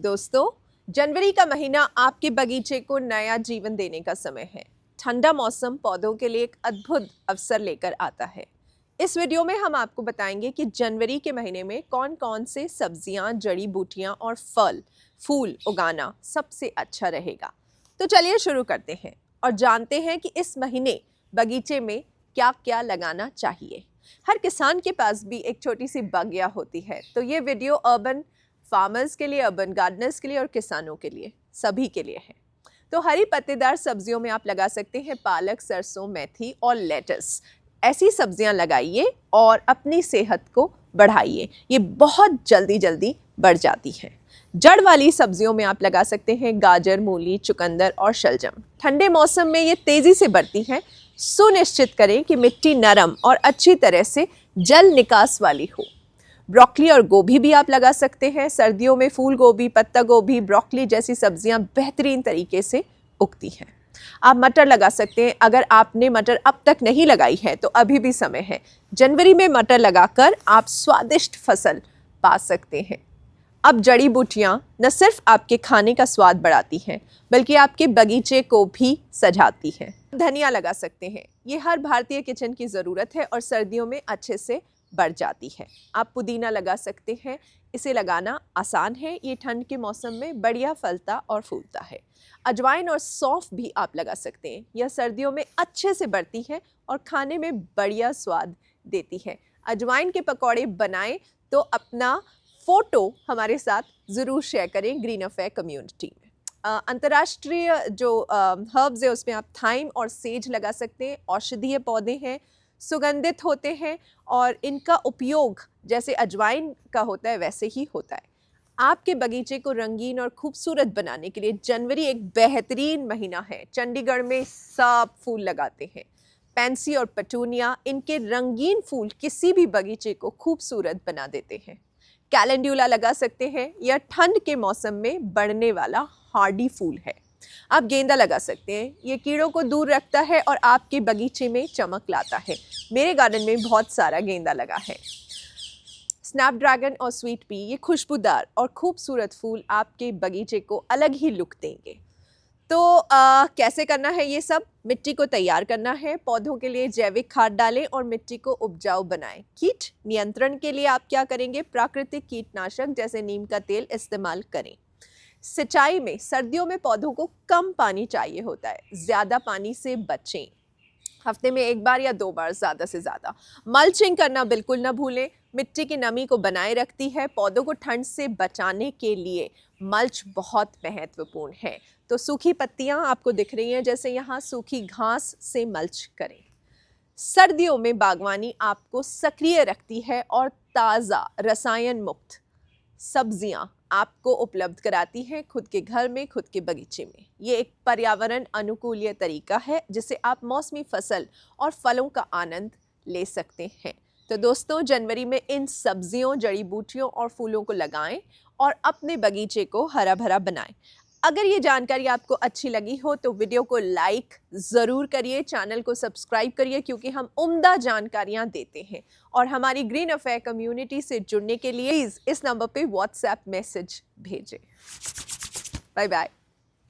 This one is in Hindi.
दोस्तों, जनवरी का महीना आपके बगीचे को नया जीवन देने का समय है। ठंडा मौसम पौधों के लिए एक अद्भुत अवसर लेकर आता है। इस वीडियो में हम आपको बताएंगे कि जनवरी के महीने में कौन कौन से सब्जियां, जड़ी बूटियां और फल फूल उगाना सबसे अच्छा रहेगा। तो चलिए शुरू करते हैं और जानते हैं कि इस महीने बगीचे में क्या क्या लगाना चाहिए। हर किसान के पास भी एक छोटी सी बागिया होती है, तो ये वीडियो अर्बन फार्मर्स के लिए, अर्बन गार्डनर्स के लिए और किसानों के लिए, सभी के लिए है। तो हरी पत्तेदार सब्जियों में आप लगा सकते हैं पालक, सरसों, मेथी और लेटस। ऐसी सब्जियां लगाइए और अपनी सेहत को बढ़ाइए, ये बहुत जल्दी बढ़ जाती हैं। जड़ वाली सब्जियों में आप लगा सकते हैं गाजर, मूली, चुकंदर और शलजम। ठंडे मौसम में ये तेजी से बढ़ती हैं। सुनिश्चित करें कि मिट्टी नरम और अच्छी तरह से जल निकास वाली हो। ब्रोकली और गोभी भी आप लगा सकते हैं। सर्दियों में फूल गोभी, पत्ता गोभी, ब्रोकली जैसी सब्जियां बेहतरीन तरीके से उगती हैं। आप मटर लगा सकते हैं। अगर आपने मटर अब तक नहीं लगाई है तो अभी भी समय है। जनवरी में मटर लगाकर आप स्वादिष्ट फसल पा सकते हैं। अब जड़ी बूटियां न सिर्फ आपके खाने का स्वाद बढ़ाती हैं, बल्कि आपके बगीचे को भी सजाती हैं। धनिया लगा सकते हैं। ये हर भारतीय किचन की ज़रूरत है और सर्दियों में अच्छे से बढ़ जाती है। आप पुदीना लगा सकते हैं। इसे लगाना आसान है। ये ठंड के मौसम में बढ़िया फलता और फूलता है। अजवाइन और सौंफ भी आप लगा सकते हैं। यह सर्दियों में अच्छे से बढ़ती है और खाने में बढ़िया स्वाद देती है। अजवाइन के पकौड़े बनाएं तो अपना फोटो हमारे साथ ज़रूर शेयर करें ग्रीन अफेयर कम्युनिटी में। अंतर्राष्ट्रीय जो हर्ब्स है उसमें आप थाइम और सेज लगा सकते हैं। औषधीय पौधे हैं, सुगंधित होते हैं और इनका उपयोग जैसे अजवाइन का होता है वैसे ही होता है। आपके बगीचे को रंगीन और खूबसूरत बनाने के लिए जनवरी एक बेहतरीन महीना है। चंडीगढ़ में सब फूल लगाते हैं। पैंसी और पेटूनिया, इनके रंगीन फूल किसी भी बगीचे को खूबसूरत बना देते हैं। कैलेंडुला लगा सकते हैं। यह ठंड के मौसम में बढ़ने वाला हार्डी फूल है। आप गेंदा लगा सकते हैं। ये कीड़ों को दूर रखता है और आपके बगीचे में चमक लाता है। मेरे गार्डन में बहुत सारा गेंदा लगा है। स्नैपड्रैगन और स्वीट पी, ये खुशबूदार और खूबसूरत फूल आपके बगीचे को अलग ही लुक देंगे। तो कैसे करना है ये सब? मिट्टी को तैयार करना है। पौधों के लिए जैविक खाद डालें और मिट्टी को उपजाऊ बनाएं। कीट नियंत्रण के लिए आप क्या करेंगे? प्राकृतिक कीटनाशक जैसे नीम का तेल इस्तेमाल करें। सिंचाई में सर्दियों में पौधों को कम पानी चाहिए होता है। ज़्यादा पानी से बचें। हफ्ते में एक बार या 2 बार ज़्यादा से ज़्यादा। मल्चिंग करना बिल्कुल ना भूलें। मिट्टी की नमी को बनाए रखती है। पौधों को ठंड से बचाने के लिए मल्च बहुत महत्वपूर्ण है। तो सूखी पत्तियां आपको दिख रही हैं, जैसे यहाँ सूखी घास से मल्च करें। सर्दियों में बागवानी आपको सक्रिय रखती है और ताज़ा रसायन मुक्त सब्जियां आपको उपलब्ध कराती हैं खुद के घर में, खुद के बगीचे में। ये एक पर्यावरण अनुकूल तरीका है जिससे आप मौसमी फसल और फलों का आनंद ले सकते हैं। तो दोस्तों, जनवरी में इन सब्जियों, जड़ी बूटियों और फूलों को लगाएं और अपने बगीचे को हरा भरा बनाएं। अगर ये जानकारी आपको अच्छी लगी हो तो वीडियो को लाइक ज़रूर करिए, चैनल को सब्सक्राइब करिए, क्योंकि हम उम्दा जानकारियाँ देते हैं। और हमारी ग्रीन अफेयर कम्युनिटी से जुड़ने के लिए इस नंबर पे व्हाट्सएप मैसेज भेजें। Bye bye.